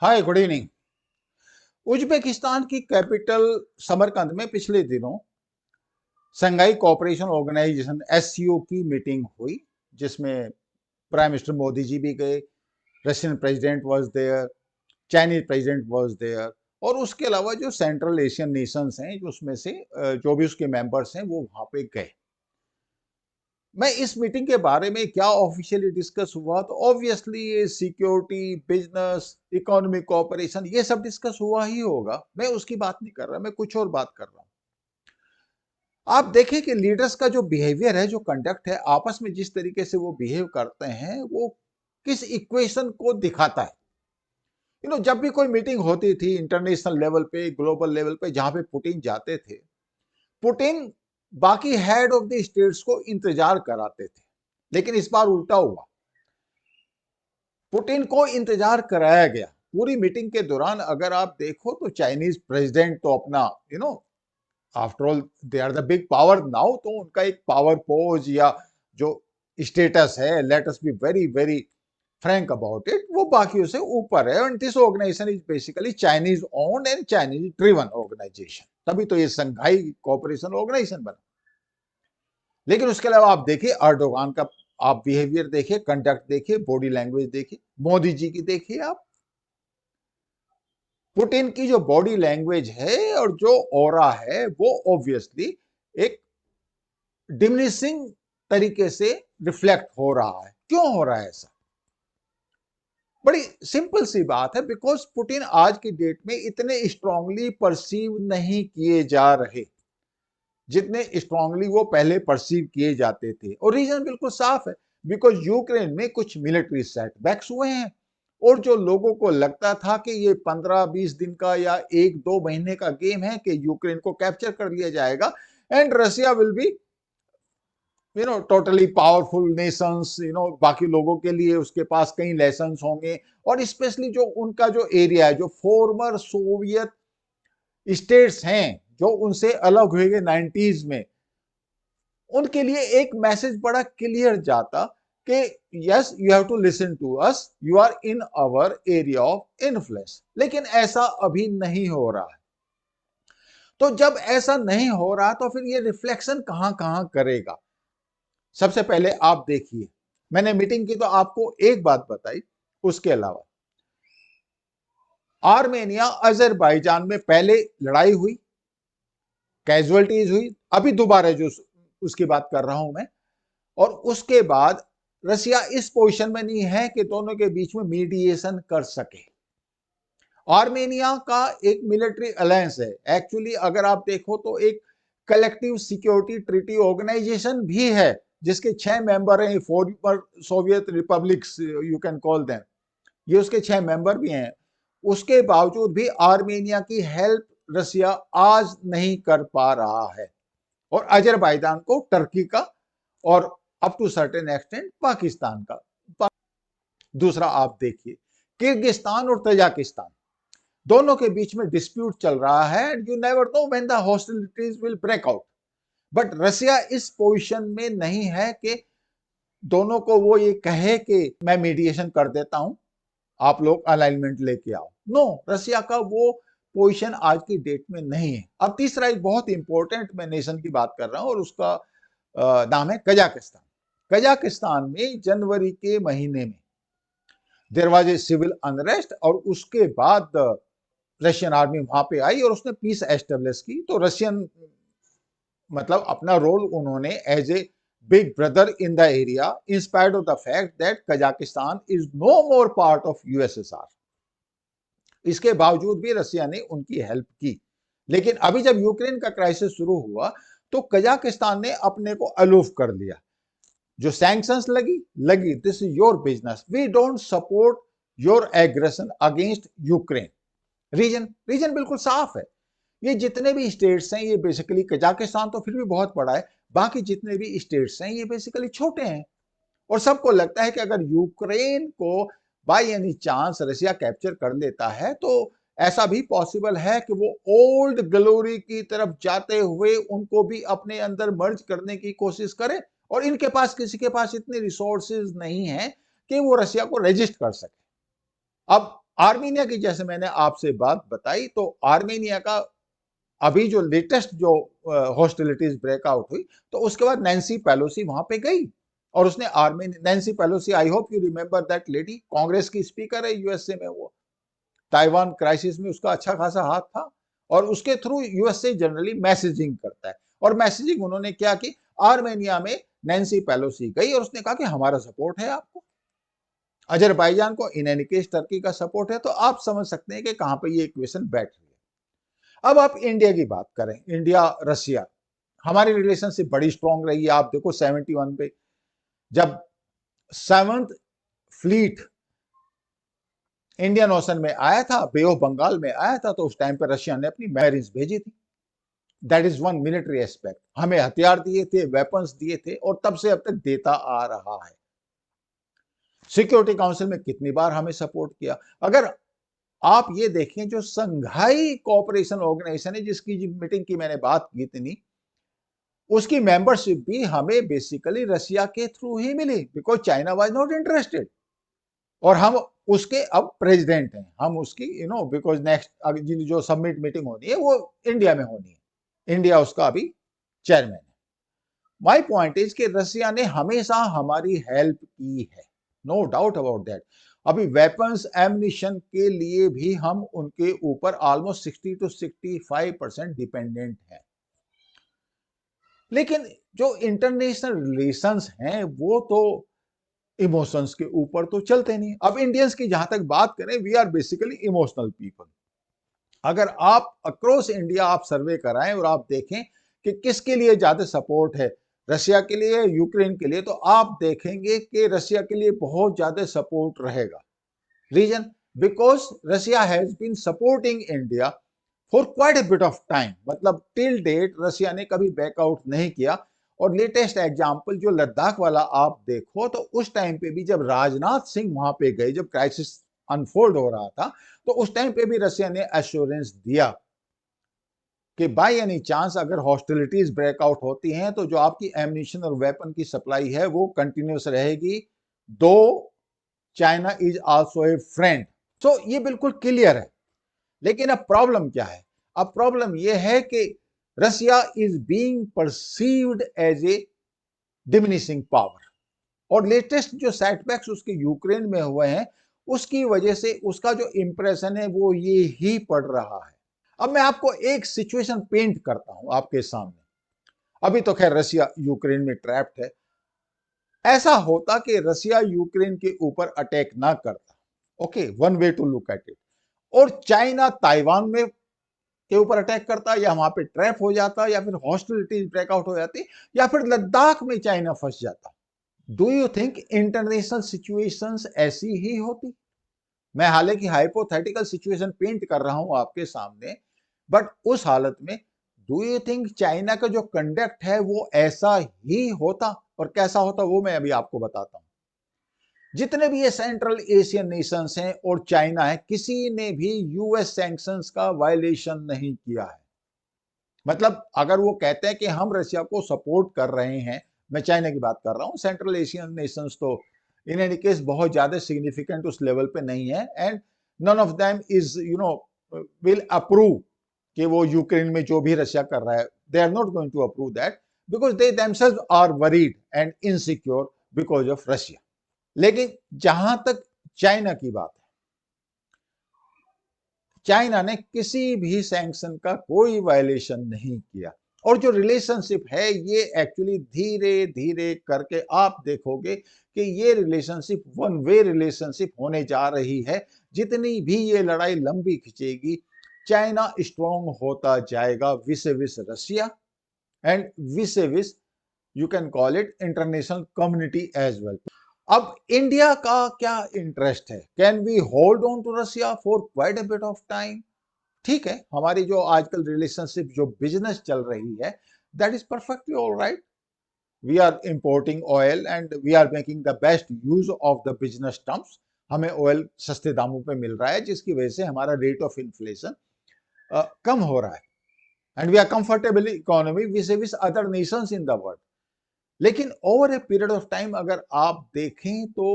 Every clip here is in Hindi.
हाय, गुड इवनिंग। उज्बेकिस्तान की कैपिटल समरकंद में पिछले दिनों शंघाई कोऑपरेशन ऑर्गेनाइजेशन एससीओ की मीटिंग हुई, जिसमें प्राइम मिनिस्टर मोदी जी भी गए, Russian president was there, Chinese president was there, और उसके अलावा जो सेंट्रल एशियन नेशंस हैं, जो उसमें से जो भी उसके मेंबर्स हैं, वो वहां पे गए। मैं इस मीटिंग के बारे में क्या ऑफिशियली डिस्कस हुआ, तो ऑब्वियसली ये सिक्योरिटी, बिजनेस, इकोनॉमिक कोऑपरेशन, ये सब डिस्कस हुआ ही होगा। मैं उसकी बात नहीं कर रहा, मैं कुछ और बात कर रहा हूं। आप देखें कि लीडर्स का जो बिहेवियर है, जो कंडक्ट है, आपस में जिस तरीके से वो बिहेव करते हैं, वो किस इक्वेशन को दिखाता है। जब भी कोई मीटिंग होती थी इंटरनेशनल लेवल पे, ग्लोबल लेवल पे, जहां पे पुतिन जाते थे, पुतिन बाकी हेड ऑफ द स्टेट्स को इंतजार कराते थे। लेकिन इस बार उल्टा हुआ, पुतिन को इंतजार कराया गया। पूरी मीटिंग के दौरान अगर आप देखो तो चाइनीज प्रेसिडेंट तो अपना after all they are the big power now, तो उनका एक पावर पोज या जो स्टेटस है, let us be very very frank about it, वो बाकियों से ऊपर है। And this organisation is basically Chinese owned and Chinese driven organisation, तभी तो ये संघाई कोऑपरेशन ऑर्गेनाइजेशन बना। लेकिन उसके अलावा आप देखिए अर्दोगान का, आप बिहेवियर देखिए, कंडक्ट देखिए, बॉडी लैंग्वेज देखिए, मोदी जी की देखिए आप। पुतिन की जो बॉडी लैंग्वेज है और जो ऑरा है, वो ऑब्वियसली एक डिमिनिशिंग तरीके से रिफ्लेक्ट हो रहा है। क्यों हो रहा है ऐसा? बड़ी सिंपल सी बात है, बिकॉज पुतिन आज की डेट में इतने स्ट्रांगली परसीव नहीं किए जा रहे जितने स्ट्रांगली वो पहले परसीव किए जाते थे। और रीजन बिल्कुल साफ है, बिकॉज यूक्रेन में कुछ मिलिट्री सेटबैक्स हुए हैं, और जो लोगों को लगता था कि ये 15-20 दिन का या 1-2 महीने का गेम है कि यूक्रेन को कैप्चर कर लिया जाएगा and Russia will be totally powerful Nations, बाकी लोगों के लिए उसके पास कई लेसन्स होंगे। और स्पेशली जो उनका जो एरिया है, जो फॉर्मर सोवियत स्टेट्स हैं, जो उनसे अलग हुए गए 90s में, उनके लिए एक मैसेज बड़ा क्लियर जाता कि yes, you have to listen to us, you are in our area of influence. लेकिन ऐसा अभी नहीं हो रहा है। तो जब ऐसा नहीं हो रहा, तो फिर ये रिफ्लेक्शन कहां कहां करेगा? सबसे पहले आप देखिए, मैंने मीटिंग की तो आपको एक बात बताई, उसके अलावा आर्मेनिया अजरबैजान में पहले लड़ाई हुई, कैजुअलिटीज हुई, अभी दोबारा जो उसकी बात कर रहा हूं मैं। और उसके बाद रशिया इस पोजीशन में नहीं है कि दोनों के बीच में मीडिएशन कर सके। आर्मेनिया का एक मिलिट्री अलायंस है, एक्चुअली अगर आप देखो तो एक कलेक्टिव सिक्योरिटी ट्रीटी ऑर्गेनाइजेशन भी है, जिसके 6 मेंबर हैं, former Soviet republics you can call them, ये उसके 6 मेंबर भी हैं। उसके बावजूद भी आर्मेनिया की हेल्प रशिया आज नहीं कर पा रहा है, और अजरबैजान को टर्की का और up to certain extent Pakistan का। दूसरा आप देखिए, किर्गिस्तान और तजाकिस्तान दोनों के बीच में डिस्प्यूट चल रहा है, and you never know when the hostilities will break out. But Russia इस पोजीशन में नहीं है कि दोनों को वो ये कहे कि मैं मीडिएशन कर देता हूं, आप लोग अलाइनमेंट लेके आओ। नो, रशिया का वो पोजीशन आज की डेट में नहीं है। अब तीसरा एक बहुत इंपॉर्टेंट मैं नेशन की बात कर रहा हूं, और उसका नाम है कजाकिस्तान। कजाकिस्तान में जनवरी के महीने में there was a civil unrest, और उसके बाद रशियन आर्मी वहां पे आई और उसने पीस एस्टेब्लिश की। तो रशियन मतलब अपना रोल उन्होंने as a big brother in the area, in spite of the fact that Kazakhstan is no more part of USSR, इसके बावजूद भी रशिया ने उनकी हेल्प की। लेकिन अभी जब यूक्रेन का क्राइसिस शुरू हुआ, तो कजाकिस्तान ने अपने को अलूफ कर लिया। जो सैंक्शंस लगी लगी, this is your business, we don't support your aggression against Ukraine. Reason reason बिल्कुल साफ है। ये जितने भी स्टेट्स हैं, ये बेसिकली, कजाकिस्तान तो फिर भी बहुत बड़ा है, बाकी जितने भी स्टेट्स हैं ये बेसिकली छोटे हैं। और सबको लगता है कि अगर यूक्रेन को by any chance Russia capture कर लेता है, तो ऐसा भी पॉसिबल है कि वो ओल्ड ग्लोरी की तरफ जाते हुए उनको भी अपने अंदर मर्ज करने की कोशिश करे, और इनके पास, किसी के पास इतने रिसोर्सेज नहीं है कि वो रशिया को रेजिस्ट कर सके। अब आर्मेनिया की जैसे मैंने आपसे बात बताई, तो आर्मेनिया का अभी जो लेटेस्ट जो हॉस्टिलिटीज ब्रेकआउट हुई, तो उसके बाद नैन्सी पेलोसी वहां पे गई और उसने Nancy Pelosi, I hope you remember that lady, Congress की स्पीकर है यूएसए में, वो ताइवान क्राइसिस में उसका अच्छा खासा हाथ था और उसके थ्रू यूएसए जनरली मैसेजिंग करता है। और मैसेजिंग उन्होंने क्या की, आर्मेनिया में नैन्सी पेलोसी गई और उसने कहा कि हमारा सपोर्ट है आपको, अजरबैजान को इन एनी केस टर्की का सपोर्ट है। तो आप समझ सकते हैं कि कहां पे ये इक्वेशन बैठ रही है। अब आप इंडिया की बात करें, इंडिया रशिया, हमारी रिलेशनशिप बड़ी स्ट्रांग रही है। आप देखो 71 पे जब 7th फ्लीट इंडियन ओशन में आया था, बे ऑफ बंगाल में आया था, तो उस टाइम पे रशिया ने अपनी मैरिज भेजी थी। That is one military aspect, हमें हथियार दिए थे, वेपन्स दिए थे और तब से अब तक देता आ रहा है। सिक्योरिटी काउंसिल में कितनी बार हमें सपोर्ट किया। अगर आप ये देखें, जो संघाई कोऑपरेशन ऑर्गेनाइजेशन है जिसकी मीटिंग की मैंने बात की थी, उसकी मेंबरशिप भी हमें बेसिकली रशिया के थ्रू ही मिली, because China was not interested. और हम उसके अब प्रेसिडेंट हैं, हम उसकी बिकॉज नेक्स्ट जो सबमिट मीटिंग होनी है वो इंडिया में होनी है, इंडिया उसका अभी चेयरमैन है। माई पॉइंट इज कि रशिया ने हमेशा हमारी हेल्प की है, नो डाउट अबाउट दैट। अभी वेपन्स एम्यूनिशन के लिए भी हम उनके ऊपर ऑलमोस्ट 60 to 65% डिपेंडेंट हैं। लेकिन जो इंटरनेशनल रिलेशंस हैं वो तो इमोशंस के ऊपर तो चलते नहीं। अब इंडियंस की जहां तक बात करें, we are basically emotional people. अगर आप अक्रॉस इंडिया आप सर्वे कराएं और आप देखें कि किसके लिए ज्यादा सपोर्ट है, रशिया के लिए, यूक्रेन के लिए, तो आप देखेंगे कि रशिया के लिए बहुत ज्यादा सपोर्ट रहेगा। Reason, because Russia has been supporting India for quite a bit of time, मतलब टिल डेट रशिया ने कभी बैकआउट नहीं किया। और लेटेस्ट एग्जांपल जो लद्दाख वाला आप देखो, तो उस टाइम पे भी जब राजनाथ सिंह वहां पे गए, जब क्राइसिस अनफोल्ड हो रहा था, तो उस टाइम पे भी रशिया ने एश्योरेंस दिया कि बाय एनी चांस अगर हॉस्टिलिटीज ब्रेकआउट होती हैं तो जो आपकी एम्यूनिशन और वेपन की सप्लाई है वो कंटिन्यूस रहेगी, दो China is also a friend. So ये बिल्कुल क्लियर है। लेकिन अब प्रॉब्लम क्या है? अब प्रॉब्लम यह है कि Russia is being perceived as a diminishing power, और लेटेस्ट जो सेटबैक्स उसके यूक्रेन में हुए हैं उसकी वजह से उसका जो इंप्रेशन है वो ये ही पड़ रहा है। अब मैं आपको एक सिचुएशन पेंट करता हूं आपके सामने। अभी तो खैर रशिया यूक्रेन में ट्रैप्ड है। ऐसा होता कि रशिया यूक्रेन के ऊपर अटैक ना करता, okay, one way to look at it, और चाइना ताइवान में के ऊपर अटैक करता, या वहां पे ट्रैप हो जाता, या फिर हॉस्टिलिटीज ब्रेकआउट हो जाती, या फिर लद्दाख में चाइना फंस जाता। Do you think international situations ऐसी ही होती? मैं हालांकि हाइपोथेटिकल सिचुएशन पेंट कर रहा हूं आपके सामने, बट उस हालत में डू यू थिंक चाइना का जो कंडक्ट है वो ऐसा ही होता? और कैसा होता वो मैं अभी आपको बताता हूं। जितने भी ये सेंट्रल एशियन नेशंस हैं और चाइना है, किसी ने भी यूएस सैंक्शंस का वायलेशन नहीं किया है। मतलब अगर वो कहते हैं कि हम रशिया को सपोर्ट कर रहे हैं, मैं चाइना की बात कर रहा हूं, सेंट्रल एशियन नेशंस तो इन एनी केस बहुत ज्यादा सिग्निफिकेंट उस लेवल पे नहीं है, and none of them is will approve कि वो यूक्रेन में जो भी रशिया कर रहा है, they are not going to approve that, because they themselves are worried and insecure because of Russia. लेकिन जहां तक चाइना की बात है, चाइना ने किसी भी सैंक्शन का कोई वायलेशन नहीं किया, और जो रिलेशनशिप है ये एक्चुअली धीरे धीरे करके आप देखोगे कि ये रिलेशनशिप वन वे रिलेशनशिप होने जा रही है। जितनी भी ये लड़ाई लंबी खिंचेगी, चाइना स्ट्रांग होता जाएगा vis Russia, and vis you can call it international community as well. अब इंडिया का क्या इंटरेस्ट है? Can we hold on to Russia for quite a bit of time? ठीक है, हमारी जो आजकल रिलेशनशिप जो बिजनेस चल रही है, that is perfectly all right. We are importing oil and we are making the best use of the business terms. हमें ऑयल सस्ते दामों पे मिल रहा है जिसकी वजह से हमारा रेट ऑफ इन्फ्लेशन कम हो रहा है, and we are comfortable economy with other nations in the world. लेकिन over a period of time अगर आप देखें तो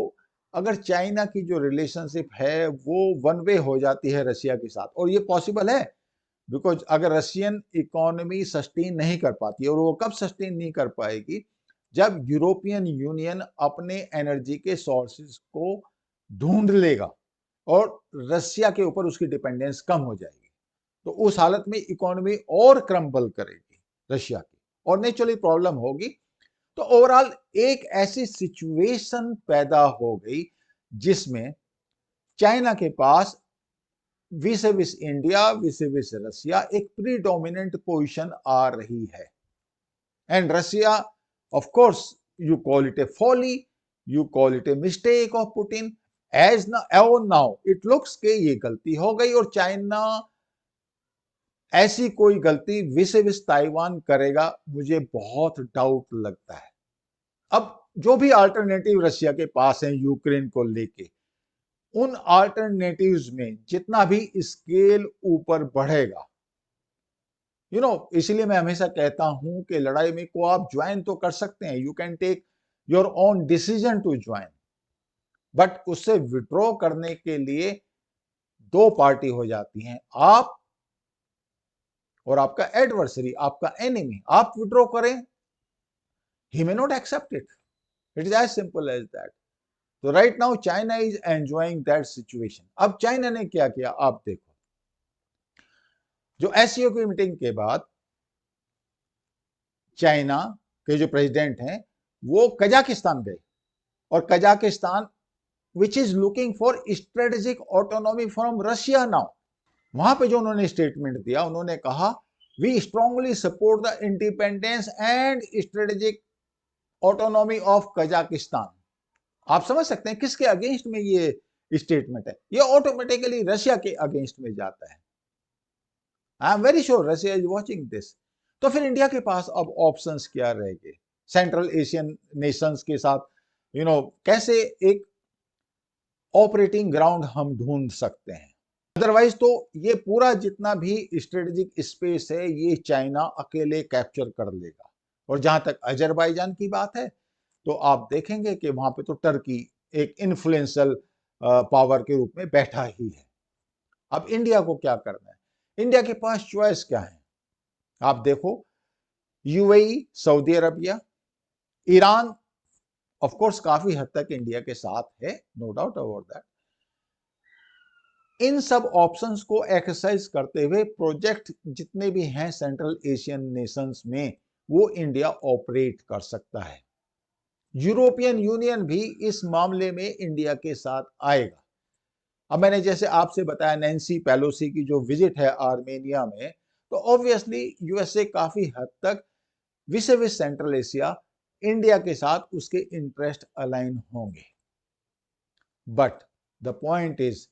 अगर चाइना की जो रिलेशनशिप है वो वन वे हो जाती है रशिया के साथ, और ये पॉसिबल है बिकॉज अगर रशियन इकोनॉमी सस्टेन नहीं कर पाती, और वो कब सस्टेन नहीं कर पाएगी, जब यूरोपियन यूनियन अपने एनर्जी के सोर्सेज को ढूंढ लेगा और रशिया के ऊपर उसकी डिपेंडेंस कम हो जाएगी, तो उस हालत में इकोनॉमी और क्रम्बल करेगी रशिया की, और नेचुरली प्रॉब्लम होगी। तो ओवरऑल एक ऐसी सिचुएशन पैदा हो गई जिसमें चाइना के पास विस विस इंडिया, विस विस रशिया एक प्रीडोमिनेंट पोजीशन आ रही है। And Russia, of course, you call it a folly, you call it a mistake of Putin, as now it looks के ये गलती हो गई, और चाइना ऐसी कोई गलती विस विस ताइवान करेगा मुझे बहुत डाउट लगता है। अब जो भी अल्टरनेटिव रशिया के पास है यूक्रेन को लेके, उन अल्टरनेटिव्स में जितना भी स्केल ऊपर बढ़ेगा, इसलिए मैं हमेशा कहता हूं कि लड़ाई में को आप ज्वाइन तो कर सकते हैं, you can take your own decision to join, but उससे विड्रॉ करने के लिए दो पार्टी हो जाती हैं, आप और आपका एडवर्सरी, आपका एनिमी। आप विड्रॉ करें, he may not accept it, it is as simple as that. तो right now China is enjoying that situation. अब चाइना ने क्या किया, आप देखो, जो एससीओ की मीटिंग के बाद चाइना के जो प्रेसिडेंट हैं वो कजाकिस्तान गए, और Kazakhstan which is looking for strategic autonomy from Russia now, वहां पे जो उन्होंने स्टेटमेंट दिया, उन्होंने कहा we strongly support the independence and strategic autonomy of Kazakhstan. आप समझ सकते हैं किसके अगेंस्ट में ये स्टेटमेंट है, ये ऑटोमेटिकली रशिया के अगेंस्ट में जाता है। I am very sure Russia is watching this. तो फिर इंडिया के पास अब ऑप्शंस क्या रहेंगे सेंट्रल एशियन नेशंस के साथ, कैसे एक ऑपरेटिंग ग्राउंड हम ढूंढ सकते हैं। अदरवाइज तो ये पूरा जितना भी स्ट्रेटेजिक स्पेस है ये चाइना अकेले कैप्चर कर लेगा। और जहां तक अजरबैजान की बात है, तो आप देखेंगे कि वहां पे तो टर्की एक इन्फ्लुएंशियल पावर के रूप में बैठा ही है। अब इंडिया को क्या करना है, इंडिया के पास चॉइस क्या है, आप देखो, UAE, Saudi Arabia, Iran of course काफी हद तक इंडिया के साथ है, नो डाउट अबाउट दैट। इन सब ऑप्शंस को एक्सरसाइज करते हुए प्रोजेक्ट जितने भी हैं सेंट्रल एशियन नेशंस में, वो इंडिया ऑपरेट कर सकता है। यूरोपियन यूनियन भी इस मामले में इंडिया के साथ आएगा। अब मैंने जैसे आपसे बताया नैन्सी पेलोसी की जो विजिट है आर्मेनिया में, तो ऑब्वियसली यूएसए काफी हद तक विस सेंट्रल एशिया इंडिया के साथ उसके इंटरेस्ट अलाइन होंगे। But the point is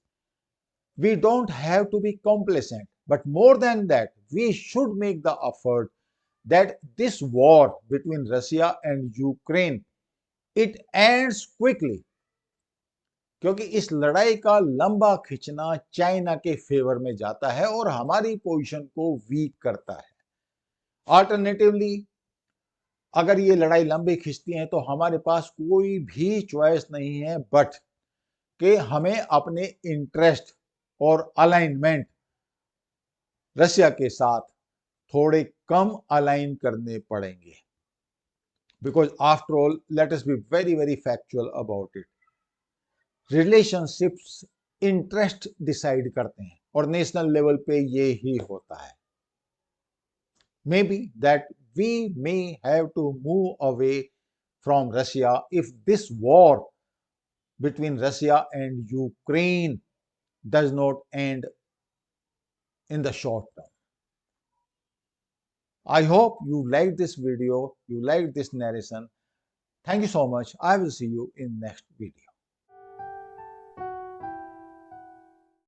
we don't have to be complacent, but more than that we should make the effort that this war between Russia and Ukraine it ends quickly, क्योंकि इस लड़ाई का लंबा खिंचना चाइना के फेवर में जाता है और हमारी पोजीशन को वीक करता है। अल्टरनेटिवली अगर ये लड़ाई लंबी खिंचती है तो हमारे पास कोई भी चॉइस नहीं है बट कि हमें अपने इंटरेस्ट और अलाइनमेंट रशिया के साथ थोड़े कम अलाइन करने पड़ेंगे। Because after all let us be very very factual about it, relationships interest decide करते हैं और नेशनल लेवल पे ये ही होता है। Maybe that we may have to move away from Russia if this war between Russia and Ukraine does not end in the short term. I hope you liked this video, you liked this narration. Thank you so much. I will see you in next video.